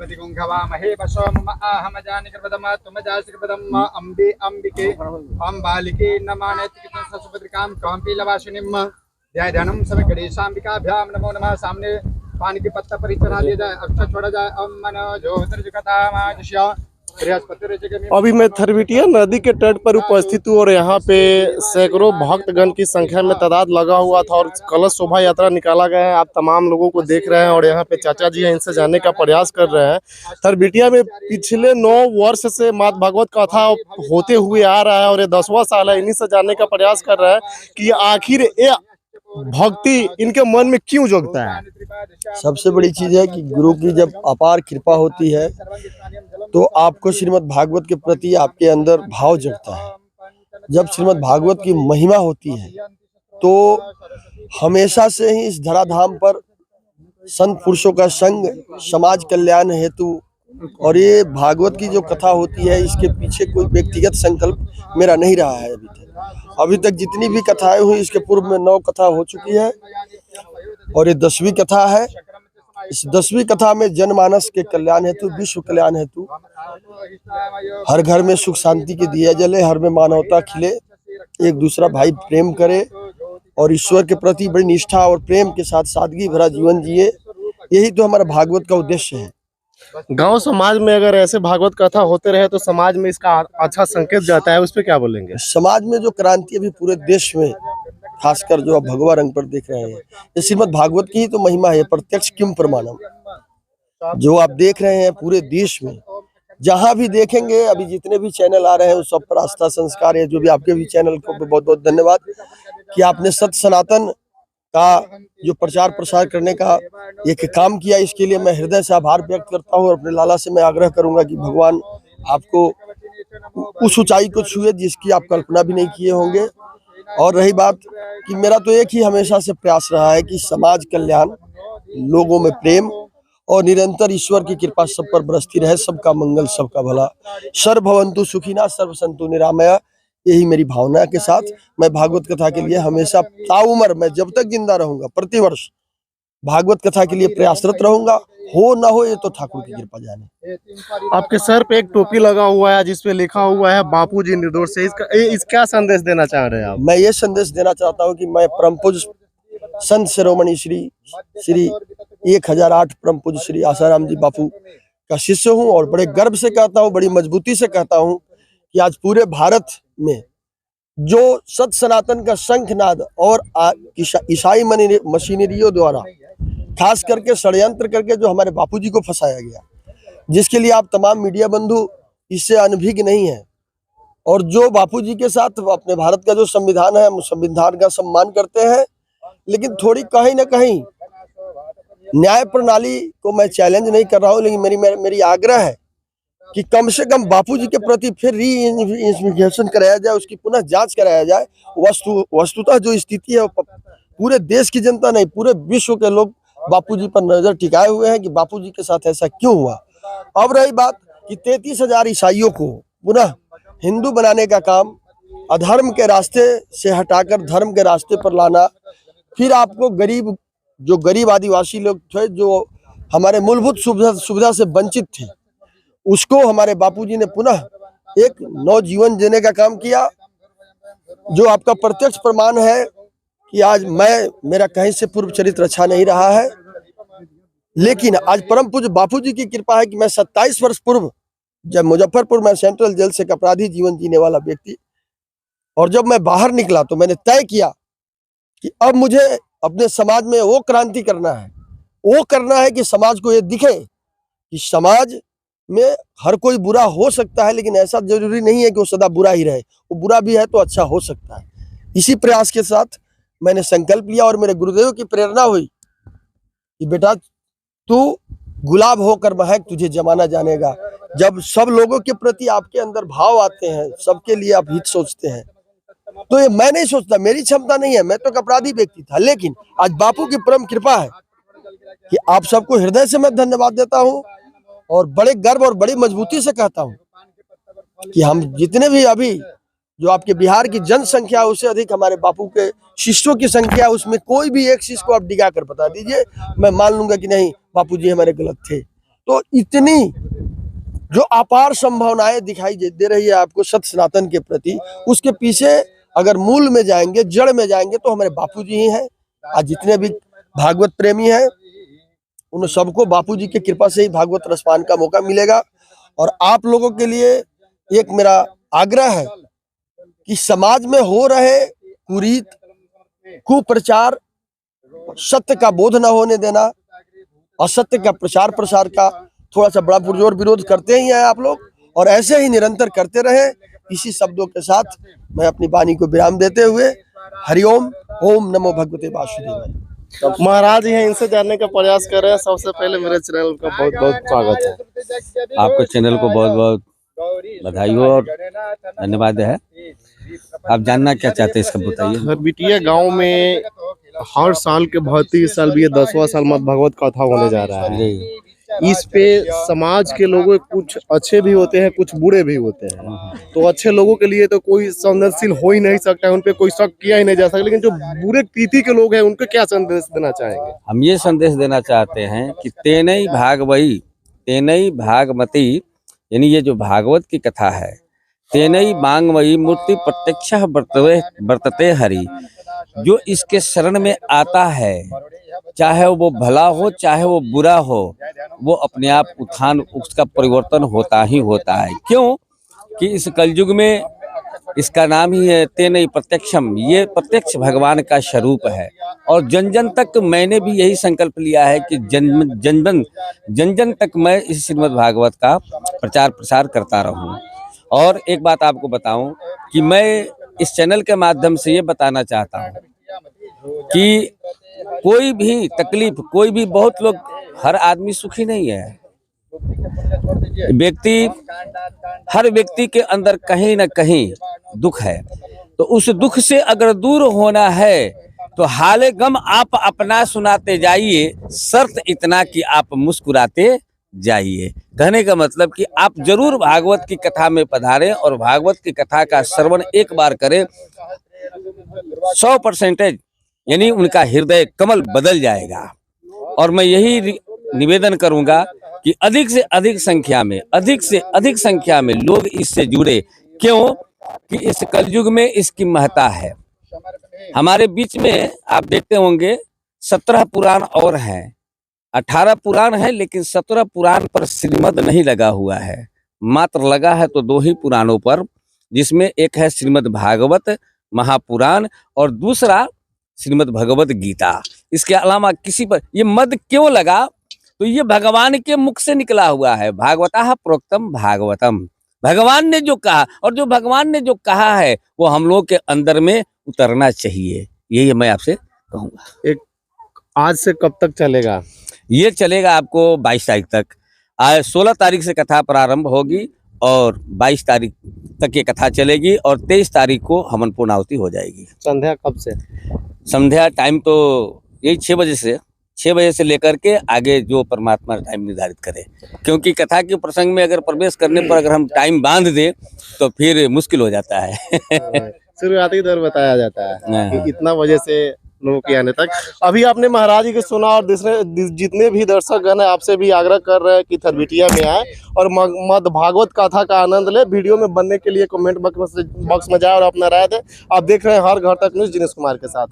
महे पशो मम आहम जानि कृपदम तुम जासि कृपदम अम्बे अम्बिके अम्बालिके नमानेति ससुपत्रिकां काम्पीलवासिनीं ध्यानं सब गणेशाम्बिकाभ्यां नमो नमः। सामने पानी की पत्ता पर चढ़ा दिया जाए, अक्षर छोड़ा जाए। अम मन ज्योतिर्जगता अभी मैं थरबिटिया नदी के तट पर उपस्थित हूँ और यहाँ पे सैकड़ों भक्तगण की संख्या में तादाद लगा हुआ था और कलश शोभा यात्रा निकाला गया है। आप तमाम लोगों को देख रहे हैं और यहाँ पे चाचा जी हैं, इनसे जानने का प्रयास कर रहे हैं। थरबिटिया में पिछले 9 वर्ष से माँ भागवत कथा होते हुए आ रहा है और ये 10वां साल है। इन्हीं से जानने का प्रयास कर रहे हैं कि आखिर ये भक्ति इनके मन में क्यों जगता है। सबसे बड़ी चीज है कि गुरु की जब अपार कृपा होती है तो आपको श्रीमद् भागवत के प्रति आपके अंदर भाव जगता है। जब श्रीमद् भागवत की महिमा होती है तो हमेशा से ही इस धराधाम पर संत पुरुषों का संग समाज कल्याण हेतु और ये भागवत की जो कथा होती है इसके पीछे कोई व्यक्तिगत संकल्प मेरा नहीं रहा है। अभी तक जितनी भी कथाएं हुई इसके पूर्व में 9 कथा हो चुकी है और ये 10वीं कथा है। इस 10वीं कथा में जनमानस के कल्याण हेतु, विश्व कल्याण हेतु, हर घर में सुख शांति के दिया जले, हर में मानवता खिले, एक दूसरा भाई प्रेम करे और ईश्वर के प्रति बड़ी निष्ठा और प्रेम के साथ सादगी भरा जीवन जिए। यही तो हमारा भागवत का उद्देश्य है। गांव समाज में अगर ऐसे भागवत कथा होते रहे तो समाज में इसका अच्छा संकेत जाता है, उस पर क्या बोलेंगे? समाज में जो क्रांति अभी पूरे देश में, खासकर जो आप भगवा रंग पर देख रहे हैं, ये श्रीमद् भागवत की ही तो महिमा है। प्रत्यक्ष किम प्रमाणम जो आप देख रहे हैं पूरे देश में, जहां भी देखेंगे, अभी जितने भी चैनल आ रहे हैं उस सब पर आस्था संस्कार है। जो भी आपके भी चैनल को बहुत बहुत धन्यवाद कि आपने सत्य सनातन का जो प्रचार प्रसार करने का एक काम किया। इसके लिए मैं हृदय से आभार व्यक्त करता हूँ और अपने लाला से मैं आग्रह करूंगा कि भगवान आपको उस ऊंचाई को छुए जिसकी आप कल्पना भी नहीं किए होंगे। और रही बात कि मेरा तो एक ही हमेशा से प्रयास रहा है कि समाज कल्याण, लोगों में प्रेम और निरंतर ईश्वर की कृपा सब पर बरसती रहे, सबका मंगल सबका भला, सर्व भवन्तु सुखिनः सर्व सन्तु निरामया। यही मेरी भावना के साथ मैं भागवत कथा के लिए हमेशा ताउम्र, मैं जब तक जिंदा रहूंगा, प्रतिवर्ष भागवत कथा के लिए प्रयासरत रहूंगा। हो ना हो ये तो ठाकुर की कृपा जाने। आपके सर पे एक टोपी लगा हुआ है जिसपे लिखा हुआ है बापू जी निर्दोष से, इसका संदेश देना चाह रहे हैं आप? मैं ये संदेश देना चाहता हूँ कि मैं परम पूज्य संत शिरोमणि श्री 1008 परम पूज्य श्री आसाराम जी बापू का शिष्य हूँ और बड़े गर्व से कहता हूँ, बड़ी मजबूती से कहता हूँ कि आज पूरे भारत में जो सत सनातन का शंखनाद और ईसाई मशीनरियों द्वारा खास करके षड्यंत्र करके जो हमारे बापूजी को फंसाया गया, जिसके लिए आप तमाम मीडिया बंधु इससे अनभिज्ञ नहीं है। और जो बापूजी के साथ अपने भारत का जो संविधान है, हम संविधान का सम्मान करते हैं, लेकिन थोड़ी कहीं ना कहीं न्याय प्रणाली को मैं चैलेंज नहीं कर रहा हूँ, लेकिन मेरी आग्रह है कि कम से कम बापूजी के प्रति फिर री इन्वेस्टिगेशन कराया जाए, उसकी पुनः जांच कराया जाए। वस्तुतः जो स्थिति है पूरे देश की जनता नहीं, पूरे विश्व के लोग बापूजी पर नजर टिकाए हुए हैं कि बापूजी के साथ ऐसा क्यों हुआ। अब रही बात कि 33,000 ईसाइयों को पुनः हिंदू बनाने का काम, अधर्म के रास्ते से हटाकर धर्म के रास्ते पर लाना, फिर आपको गरीब आदिवासी लोग थे जो हमारे मूलभूत सुविधा से वंचित थे, उसको हमारे बापूजी ने पुनः एक नवजीवन देने का काम किया। जो आपका प्रत्यक्ष प्रमाण है कि आज मेरा कहीं से पूर्व चरित्र अच्छा नहीं रहा है, लेकिन आज परम पूज्य बापूजी की कृपा है कि मैं 27 वर्ष पूर्व जब मुजफ्फरपुर में सेंट्रल जेल से एक अपराधी जीवन जीने वाला व्यक्ति, और जब मैं बाहर निकला तो मैंने तय किया कि अब मुझे अपने समाज में वो क्रांति करना है कि समाज को ये दिखे कि समाज में हर कोई बुरा हो सकता है, लेकिन ऐसा जरूरी नहीं है कि वो सदा बुरा ही रहे, वो बुरा भी है तो अच्छा हो सकता है। इसी प्रयास के साथ मैंने संकल्प लिया और मेरे गुरुदेव की प्रेरणा हुई कि बेटा तू गुलाब होकर महक, तुझे जमाना जानेगा। जब सब लोगों के प्रति आपके अंदर भाव आते हैं, सबके लिए आप हित सोचते हैं, तो ये मैं नहीं सोचता, मेरी क्षमता नहीं है, मैं तो एक अपराधी व्यक्ति था, लेकिन आज बापू की परम कृपा है कि आप सबको हृदय से मैं धन्यवाद देता हूँ और बड़े गर्व और बड़ी मजबूती से कहता हूँ कि हम जितने भी अभी जो आपके बिहार की जनसंख्या उससे अधिक हमारे बापू के शिष्यों की संख्या, उसमें कोई भी एक शिष्य को आप डिगा कर बता दीजिए, मैं मान लूंगा कि नहीं बापूजी हमारे गलत थे। तो इतनी जो अपार संभावनाएं दिखाई दे रही है आपको सत्य सनातन के प्रति, उसके पीछे अगर मूल में जाएंगे, जड़ में जाएंगे, तो हमारे बापूजी ही हैं। आज जितने भी भागवत प्रेमी हैं उन सबको बापूजी की कृपा से ही भागवत रसपान का मौका मिलेगा। और आप लोगों के लिए एक मेरा आग्रह है कि समाज में हो रहे कुरीत, कुप्रचार, सत्य का बोध न होने देना, असत्य का प्रचार प्रसार का थोड़ा सा बड़ा पुरजोर विरोध करते ही हैं आप लोग, और ऐसे ही निरंतर करते रहे। इसी शब्दों के साथ मैं अपनी वाणी को विराम देते हुए हरिओम, ओम नमो भगवते वासुदेवाय। महाराज हैं, इनसे जानने का प्रयास कर रहे हैं। सबसे पहले मेरे चैनल का बहुत बहुत स्वागत है। आपको चैनल को बहुत बहुत बधाई हो और धन्यवाद है। आप जानना क्या चाहते हैं इसका बताइए। खरबिटिया गांव में हर साल के भांति इस साल भी ये 10वां साल में भगवत कथा होने जा रहा है। इस पे समाज के लोगों कुछ अच्छे भी होते हैं, कुछ बुरे भी होते हैं। तो अच्छे लोगों के लिए तो कोई संवेदनशील हो ही नहीं सकता है, उन पे कोई शक किया ही नहीं जा सकता। लेकिन जो बुरे प्रीति के लोग हैं उनको क्या संदेश देना चाहेंगे? हम ये संदेश देना चाहते हैं कि तेनई भागवई तेनई भागमती, यानी ये जो भागवत की कथा है, तेनई मांगमयी मूर्ति प्रत्यक्ष वर्तते हरि। जो इसके शरण में आता है, चाहे वो भला हो चाहे वो बुरा हो, वो अपने आप उत्थान, उसका परिवर्तन होता ही होता है। क्यों कि इस कलयुग में इसका नाम ही है तेनई प्रत्यक्षम, ये प्रत्यक्ष भगवान का स्वरूप है। और जन जन तक मैंने भी यही संकल्प लिया है कि जन जन तक मैं इस श्रीमद् भागवत का प्रचार प्रसार करता रहूं। और एक बात आपको बताऊं कि मैं इस चैनल के माध्यम से ये बताना चाहता हूं कि कोई भी तकलीफ, कोई भी, बहुत लोग, हर आदमी सुखी नहीं है। हर व्यक्ति के अंदर कहीं ना कहीं दुख है। तो उस दुख से अगर दूर होना है तो हाले गम आप अपना सुनाते जाइए, शर्त इतना कि आप मुस्कुराते जाइए। कहने का मतलब कि आप जरूर भागवत की कथा में पधारें और भागवत की कथा का श्रवण एक बार करें। 100% यानी उनका हृदय कमल बदल जाएगा। और मैं यही निवेदन करूंगा कि अधिक से अधिक संख्या में लोग इससे जुड़े। क्यों कि इस कलयुग में इसकी महत्ता है। हमारे बीच में आप देखते होंगे 17 पुराण और हैं, 18 पुराण है, लेकिन 17 पुराण पर श्रीमद् नहीं लगा हुआ है। मात्र लगा है तो 2 ही पुराणों पर, जिसमें एक है श्रीमद् भागवत महापुराण और दूसरा श्रीमद् भगवत गीता। इसके अलावा किसी पर ये मद क्यों लगा? तो ये भगवान के मुख से निकला हुआ है। भागवतः प्रोक्तम भागवतम, भगवान ने जो कहा, और जो भगवान ने जो कहा है वो हम लोग के अंदर में उतरना चाहिए। यही मैं आपसे कहूँगा। एक आज से कब तक चलेगा? ये चलेगा आपको 22 तारीख तक। आज 16 तारीख से कथा प्रारंभ होगी और 22 तारीख तक ये कथा चलेगी और 23 तारीख को हवन पूर्णाहुति हो जाएगी। संध्या कब से? संध्या टाइम तो यही 6 बजे से लेकर के आगे जो परमात्मा टाइम निर्धारित करे। क्योंकि कथा के प्रसंग में अगर प्रवेश करने पर अगर हम टाइम बांध दे तो फिर मुश्किल हो जाता है। शुरुआती दौर बताया जाता है कि इतना बजे से लोगों के आने तक। अभी आपने महाराज जी के सुना और दूसरे जितने भी दर्शक गण हैं आपसे भी आग्रह कर रहे हैं कि खरबिटिया में आए और मद भागवत कथा का आनंद ले। वीडियो में बनने के लिए कमेंट बॉक्स में जाए और अपना राय दे। आप देख रहे हैं हर घर तक न्यूज़, जिनेश कुमार के साथ।